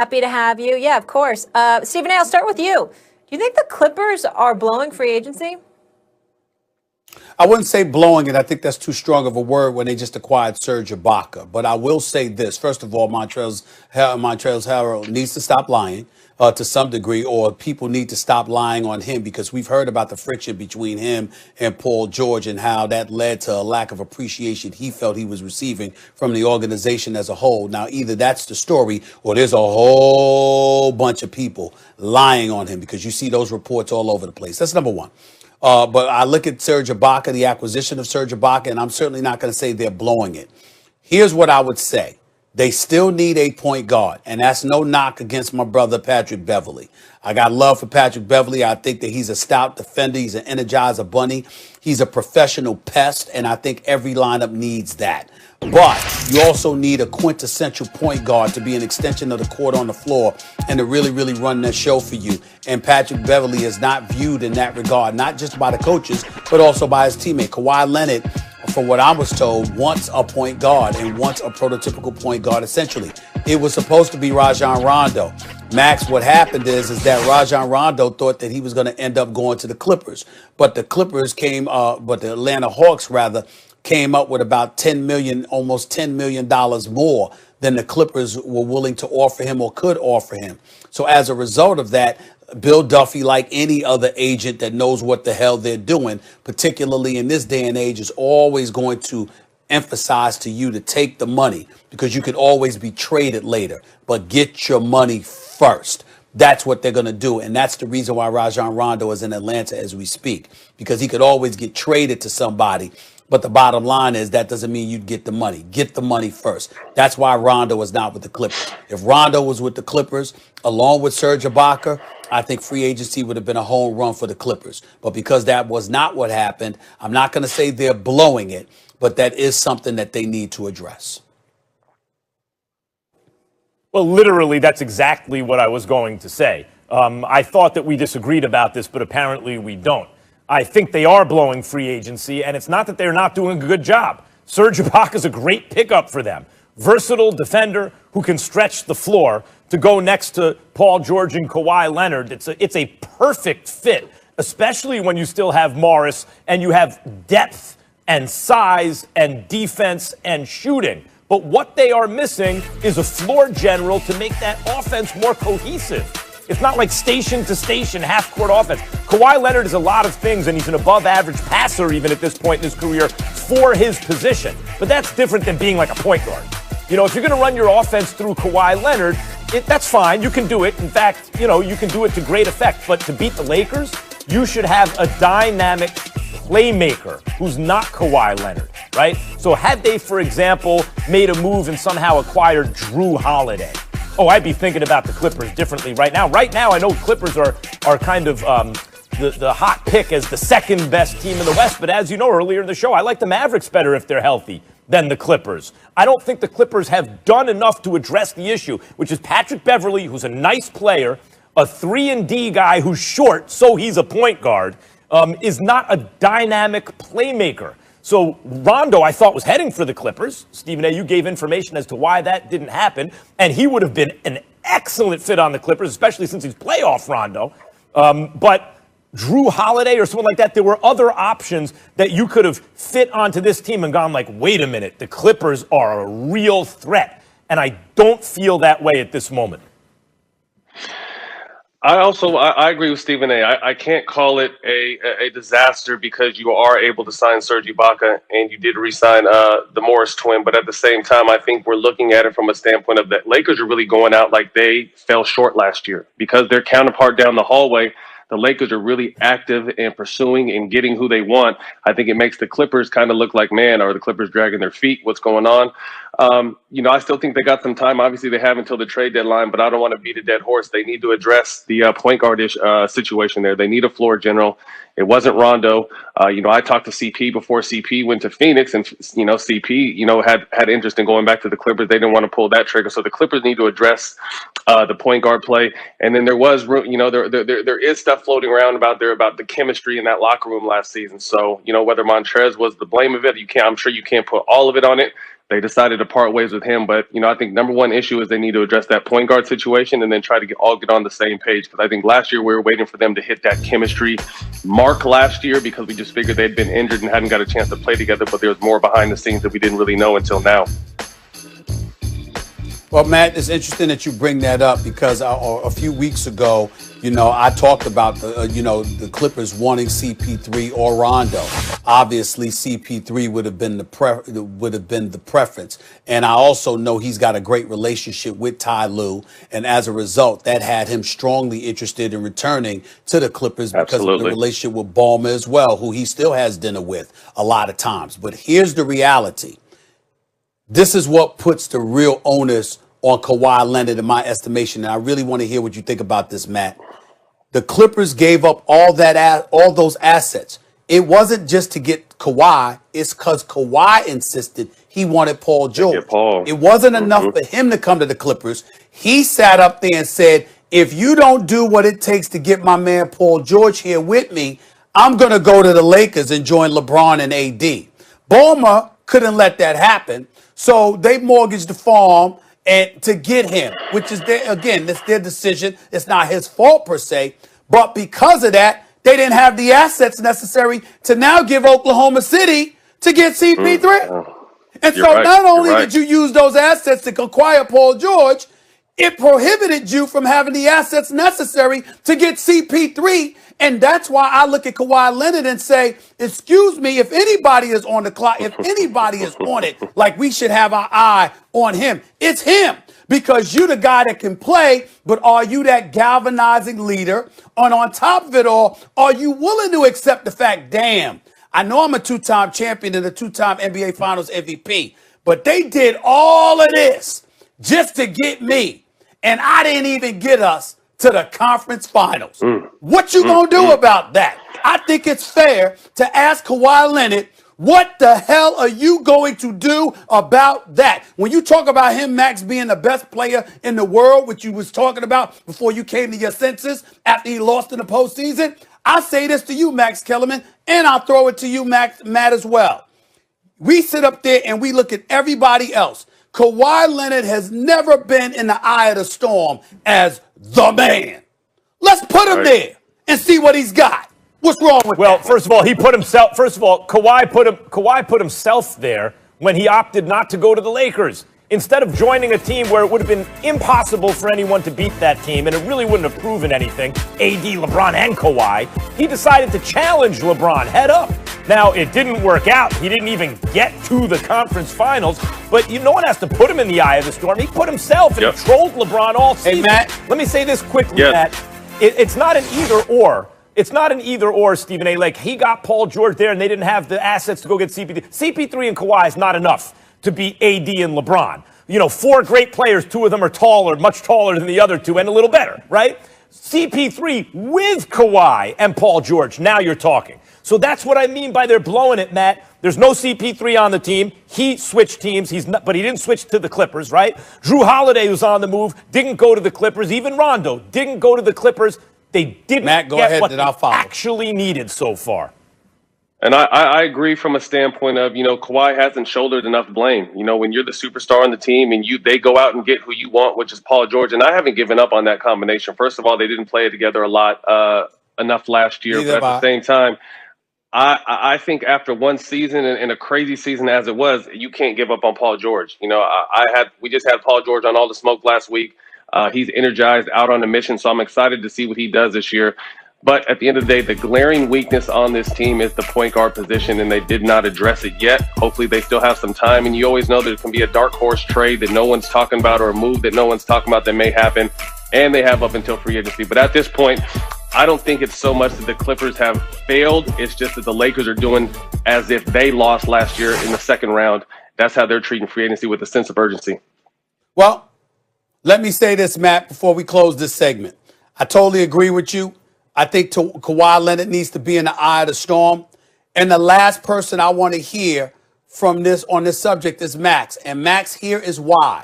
Happy to have you. Yeah, of course. Stephen A., I'll start with you. Do you think the Clippers are blowing free agency? I wouldn't say blowing it. I think that's too strong of a word when they just acquired Serge Ibaka. But I will say this. First of all, Montrezl Harrell needs to stop lying to some degree, or people need to stop lying on him, because we've heard about the friction between him and Paul George and how that led to a lack of appreciation he felt he was receiving from the organization as a whole. Now, either that's the story or there's a whole bunch of people lying on him, because you see those reports all over the place. That's number one. But I look at Serge Ibaka, the acquisition of Serge Ibaka, and I'm certainly not going to say they're blowing it. Here's what I would say. They still need a point guard, and that's no knock against my brother Patrick Beverley. I got love for Patrick Beverley. I think that he's a stout defender. He's an energizer bunny. He's a professional pest, and I think every lineup needs that. But you also need a quintessential point guard to be an extension of the court on the floor and to really, really run that show for you. And Patrick Beverley is not viewed in that regard, not just by the coaches, but also by his teammate. Kawhi Leonard, from what I was told, wants a point guard and wants a prototypical point guard, essentially. It was supposed to be Rajon Rondo. Max, what happened is that Rajon Rondo thought that he was going to end up going to the Clippers. But the Atlanta Hawks, rather, came up with about almost $10 million more than the Clippers were willing to offer him or could offer him. So as a result of that, Bill Duffy, like any other agent that knows what the hell they're doing, particularly in this day and age, is always going to emphasize to you to take the money, because you could always be traded later, but get your money first. That's what they're going to do. And that's the reason why Rajon Rondo is in Atlanta as we speak, because he could always get traded to somebody. But the bottom line is that doesn't mean you'd get the money. Get the money first. That's why Rondo is not with the Clippers. If Rondo was with the Clippers, along with Serge Ibaka, I think free agency would have been a home run for the Clippers. But because that was not what happened, I'm not going to say they're blowing it, but that is something that they need to address. Well, literally, that's exactly what I was going to say. I thought that we disagreed about this, but apparently we don't. I think they are blowing free agency, and it's not that they're not doing a good job. Serge Ibaka is a great pickup for them. Versatile defender who can stretch the floor to go next to Paul George and Kawhi Leonard. It's a perfect fit, especially when you still have Morris and you have depth and size and defense and shooting. But what they are missing is a floor general to make that offense more cohesive. It's not like station to station, half-court offense. Kawhi Leonard is a lot of things, and he's an above-average passer even at this point in his career for his position. But that's different than being like a point guard. You know, if you're going to run your offense through Kawhi Leonard, that's fine. You can do it. In fact, you know, you can do it to great effect. But to beat the Lakers, you should have a dynamic playmaker who's not Kawhi Leonard, right? So had they, for example, made a move and somehow acquired Drew Holiday, I'd be thinking about the Clippers differently right now. Right now, I know Clippers are kind of the hot pick as the second best team in the West. But as you know, earlier in the show, I like the Mavericks better if they're healthy than the Clippers. I don't think the Clippers have done enough to address the issue, which is Patrick Beverley, who's a nice player, a 3-and-D guy who's short, so he's a point guard, is not a dynamic playmaker. So Rondo, I thought, was heading for the Clippers. Stephen A., you gave information as to why that didn't happen, and he would have been an excellent fit on the Clippers, especially since he's playoff Rondo. But Drew Holiday or someone like that, there were other options that you could have fit onto this team and gone like, wait a minute, the Clippers are a real threat. And I don't feel that way at this moment. I agree with Stephen A. I can't call it a disaster because you are able to sign Serge Ibaka and you did re-sign the Morris twin. But at the same time, I think we're looking at it from a standpoint of that Lakers are really going out like they fell short last year because their counterpart down the hallway, the Lakers are really active and pursuing and getting who they want. I think it makes the Clippers kind of look like, man, are the Clippers dragging their feet? What's going on? I still think they got some time. Obviously, they have until the trade deadline, but I don't want to beat a dead horse. They need to address the point guard situation there. They need a floor general. It wasn't Rondo. I talked to CP before CP went to Phoenix, and CP had interest in going back to the Clippers. They didn't want to pull that trigger, so the Clippers need to address the point guard play. And then there was, there is stuff floating around about the chemistry in that locker room last season. So whether Montrez was the blame of it, I'm sure you can't put all of it on it. they decided to part ways with him. But, I think number one issue is they need to address that point guard situation and then try to all get on the same page. Because I think last year we were waiting for them to hit that chemistry mark last year because we just figured they'd been injured and hadn't got a chance to play together. But there was more behind the scenes that we didn't really know until now. Well, Matt, it's interesting that you bring that up because a few weeks ago, I talked about the Clippers wanting CP3 or Rondo. Obviously, CP3 would have been the preference, and I also know he's got a great relationship with Ty Lue, and as a result, that had him strongly interested in returning to the Clippers because of the relationship with Ballmer as well, who he still has dinner with a lot of times. But here's the reality. This is what puts the real onus on Kawhi Leonard, in my estimation. And I really want to hear what you think about this, Matt. The Clippers gave up all those assets. It wasn't just to get Kawhi. It's because Kawhi insisted he wanted Paul George. It wasn't enough for him to come to the Clippers. He sat up there and said, if you don't do what it takes to get my man Paul George here with me, I'm going to go to the Lakers and join LeBron and AD. Ballmer couldn't let that happen. So they mortgaged the farm and to get him, which is that's their decision. It's not his fault per se, but because of that, they didn't have the assets necessary to now give Oklahoma City to get CP3. And so not only did you use those assets to acquire Paul George, it prohibited you from having the assets necessary to get CP3. And that's why I look at Kawhi Leonard and say, excuse me, if anybody is on the clock, if anybody is on it, like we should have our eye on him, it's him. Because you're the guy that can play, but are you that galvanizing leader? And on top of it all, are you willing to accept the fact, damn, I know I'm a two-time champion and a two-time NBA Finals MVP, but they did all of this just to get me. And I didn't even get us to the conference finals. What you gonna do about that? I think it's fair to ask Kawhi Leonard, what the hell are you going to do about that? When you talk about him, Max, being the best player in the world, which you was talking about before you came to your senses after he lost in the postseason, I say this to you, Max Kellerman, and I'll throw it to you, Matt, as well. We sit up there and we look at everybody else. Kawhi Leonard has never been in the eye of the storm as the man. Let's put him there and see what he's got. What's wrong with that? Well, first of all, Kawhi put himself there when he opted not to go to the Lakers. Instead of joining a team where it would have been impossible for anyone to beat that team, and it really wouldn't have proven anything, AD, LeBron, and Kawhi, he decided to challenge LeBron head up. Now, it didn't work out. He didn't even get to the conference finals, but no one has to put him in the eye of the storm. He put himself and he trolled LeBron all season. Hey, Matt. Let me say this quickly, Matt. It's not an either or. It's not an either or, Stephen A. Like, he got Paul George there and they didn't have the assets to go get CP3. CP3 and Kawhi is not enough to beat AD and LeBron. Four great players, two of them are taller, much taller than the other two, and a little better, right? CP3 with Kawhi and Paul George. Now you're talking. So that's what I mean by they're blowing it, Matt. There's no CP3 on the team. He switched teams, but he didn't switch to the Clippers, right? Drew Holiday was on the move, didn't go to the Clippers. Even Rondo didn't go to the Clippers. They didn't get what they actually needed so far. And I agree from a standpoint of, Kawhi hasn't shouldered enough blame. When you're the superstar on the team and they go out and get who you want, which is Paul George. And I haven't given up on that combination. First of all, they didn't play together enough last year. But at the same time, I think after one season and a crazy season as it was, you can't give up on Paul George. We just had Paul George on All the Smoke last week. He's energized, out on a mission. So I'm excited to see what he does this year. But at the end of the day, the glaring weakness on this team is the point guard position, and they did not address it yet. Hopefully they still have some time. And you always know there can be a dark horse trade that no one's talking about or a move that no one's talking about that may happen. And they have up until free agency. But at this point, I don't think it's so much that the Clippers have failed. It's just that the Lakers are doing as if they lost last year in the second round. That's how they're treating free agency, with a sense of urgency. Well, let me say this, Matt, before we close this segment. I totally agree with you. I think Kawhi Leonard needs to be in the eye of the storm. And the last person I want to hear from this on this subject is Max. And Max, here is why.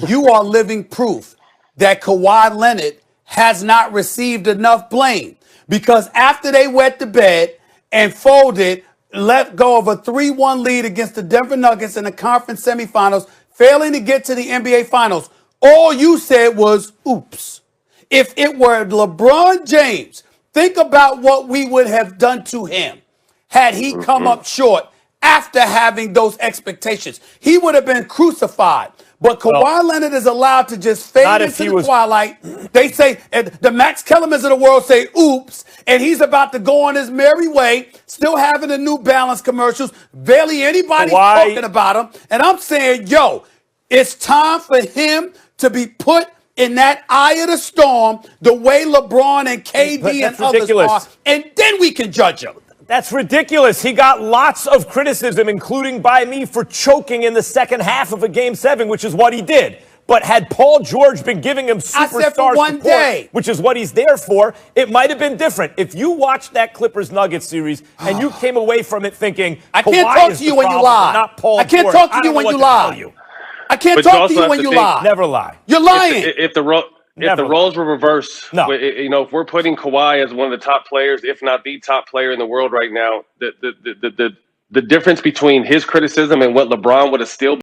You are living proof that Kawhi Leonard has not received enough blame. Because after they wet the bed and folded let go of a 3-1 lead against the Denver Nuggets in the conference semifinals, failing to get to the NBA Finals. All you said was, oops. If it were LeBron James, think about what we would have done to him had he come up short after having those expectations. He would have been crucified. But Kawhi Leonard is allowed to just fade into the twilight. They say, the Max Kellermans of the world say, oops, and he's about to go on his merry way, still having the New Balance commercials. Barely anybody's talking about him. And I'm saying, yo, it's time for him to be put in that eye of the storm the way LeBron and KD and others are, and then we can judge him. That's ridiculous. He got lots of criticism, including by me, for choking in the second half of a Game 7, which is what he did. But had Paul George been giving him superstar support, which is what he's there for, it might have been different. If you watched that Clippers-Nuggets series and you came away from it thinking, I can't talk to you when you lie. Not Paul I can't George, talk to you when you lie. I can't talk to you when you lie. Never lie. You're lying. If the roles were reversed, if we're putting Kawhi as one of the top players, if not the top player in the world right now, the difference between his criticism and what LeBron would have still